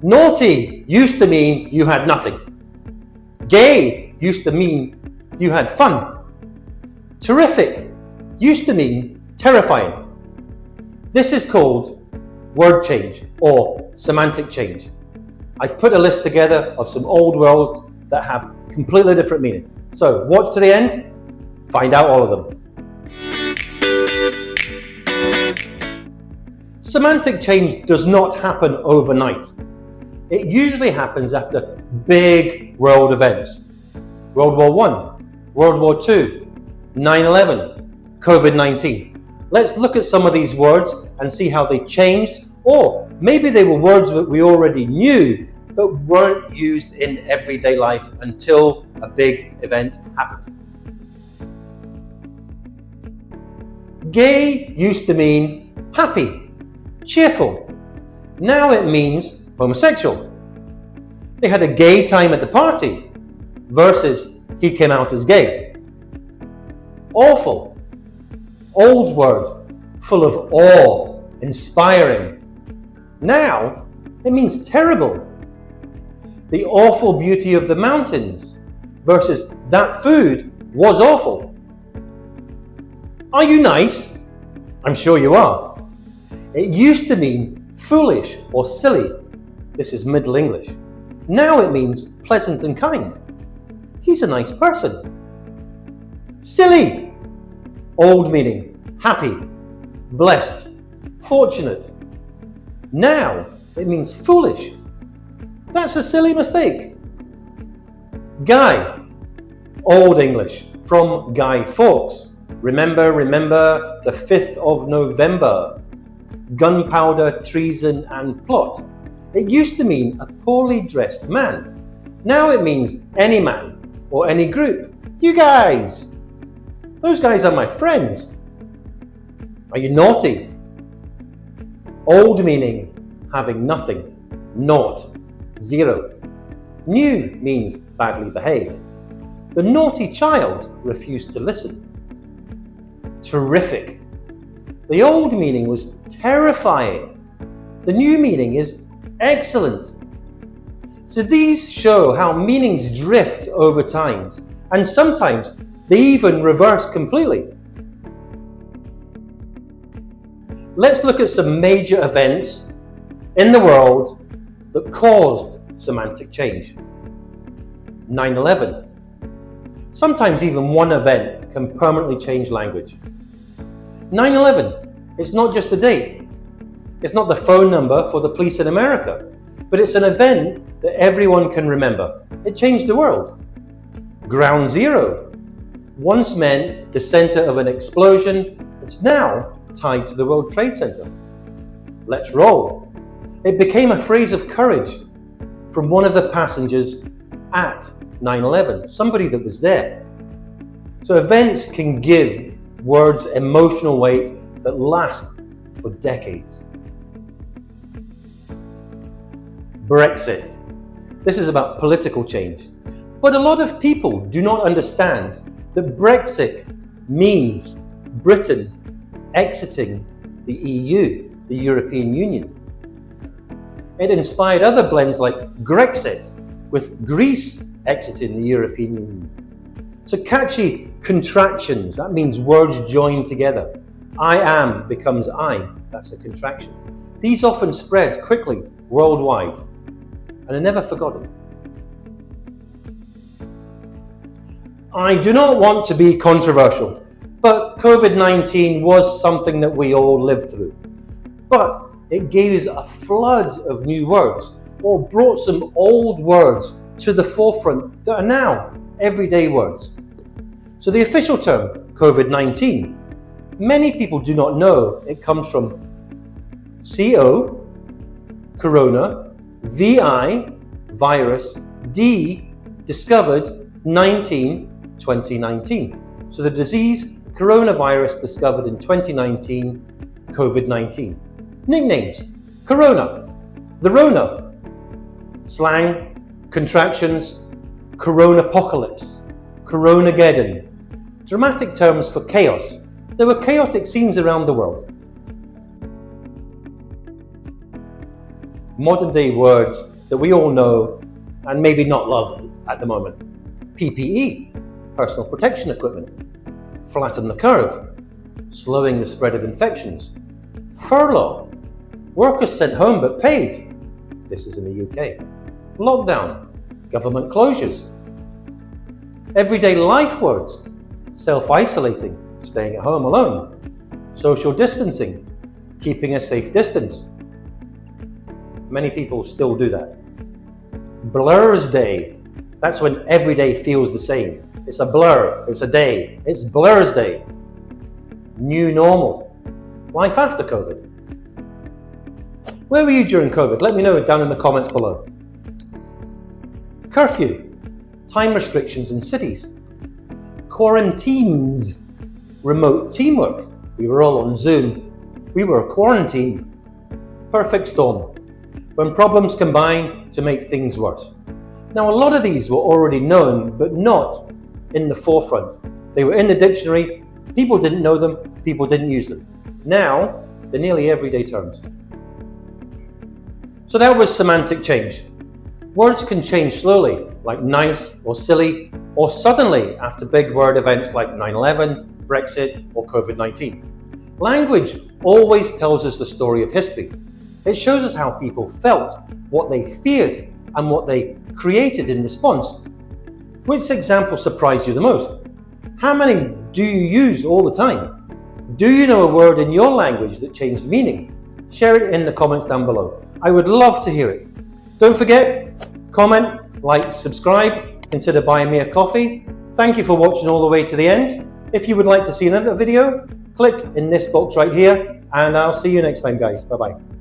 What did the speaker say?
Naughty used to mean you had nothing. Gay used to mean you had fun. Terrific used to mean terrifying. This is called word change or semantic change. I've put a list together of some old words that have completely different meaning. So watch to the end, find out all of them. Semantic change does not happen overnight. It usually happens after big world events. World War I, World War II, 9/11, COVID-19. Let's look at some of these words and see how they changed, or maybe they were words that we already knew but weren't used in everyday life until a big event happened. Gay used to mean happy, cheerful. Now it means homosexual. They had a gay time at the party versus he came out as gay. Awful. Old word, full of awe, inspiring. Now it means terrible. The awful beauty of the mountains versus that food was awful. Are you nice? I'm sure you are. It used to mean foolish or silly. This is Middle English. Now it means pleasant and kind. He's a nice person. Silly. Old meaning happy, blessed, fortunate. Now it means foolish. That's a silly mistake. Guy. Old English from Guy Fawkes. Remember the 5th of November. Gunpowder, treason and plot. It used to mean a poorly dressed man. Now it means any man or any group. You guys. Those guys are my friends. Are you naughty? Old meaning having nothing. Naught. Zero. New means badly behaved. The naughty child refused to listen. Terrific. The old meaning was terrifying. The new meaning is excellent. So these show how meanings drift over time, and sometimes they even reverse completely. Let's look at some major events in the world that caused semantic change. 9/11. Sometimes even one event can permanently change language. 9/11, it's not just a date. It's not the phone number for the police in America, but it's an event that everyone can remember. It changed the world. Ground Zero once meant the center of an explosion. It's now tied to the World Trade Center. Let's roll. It became a phrase of courage from one of the passengers at 9/11, somebody that was there. So events can give words emotional weight that last for decades. Brexit. This is about political change. But a lot of people do not understand that Brexit means Britain exiting the EU, the European Union. It inspired other blends like Grexit, with Greece exiting the European Union. So catchy contractions, that means words joined together. I am becomes I, that's a contraction. These often spread quickly worldwide and are never forgotten. I do not want to be controversial, but COVID-19 was something that we all lived through. But it gave us a flood of new words, or brought some old words to the forefront that are now everyday words. So the official term, COVID-19, many people do not know it comes from CO, corona, VI, virus, D, discovered, 19, 2019. So the disease, coronavirus, discovered in 2019, COVID-19. Nicknames, Corona, the Rona. Slang, contractions, Coronapocalypse, Coronageddon. Dramatic terms for chaos. There were chaotic scenes around the world. modern day words that we all know and maybe not love at the moment. PPE, personal protection equipment. Flatten the curve, slowing the spread of infections. Furlough, workers sent home but paid. This is in the UK. Lockdown, government closures. Everyday life words, self-isolating, staying at home alone. Social distancing, keeping a safe distance. Many people still do that. Blur's day, that's when every day feels the same. It's a blur, it's a day, it's Blur's day. New normal, life after COVID. Where were you during COVID? Let me know down in the comments below. Curfew, time restrictions in cities. Quarantines, remote teamwork. We were all on Zoom. We were quarantined. Perfect storm, when problems combine to make things worse. Now, a lot of these were already known, but not in the forefront. They were in the dictionary, people didn't know them, people didn't use them. Now, they're nearly everyday terms. So that was semantic change. Words can change slowly, like nice or silly, or suddenly after big word events like 9/11, Brexit, or COVID-19. Language always tells us the story of history. It shows us how people felt, what they feared, and what they created in response. Which example surprised you the most? How many do you use all the time? Do you know a word in your language that changed meaning? Share it in the comments down below. I would love to hear it. Don't forget, comment, like, subscribe, consider buying me a coffee. Thank you for watching all the way to the end. If you would like to see another video, click in this box right here, and I'll see you next time, guys. Bye-bye.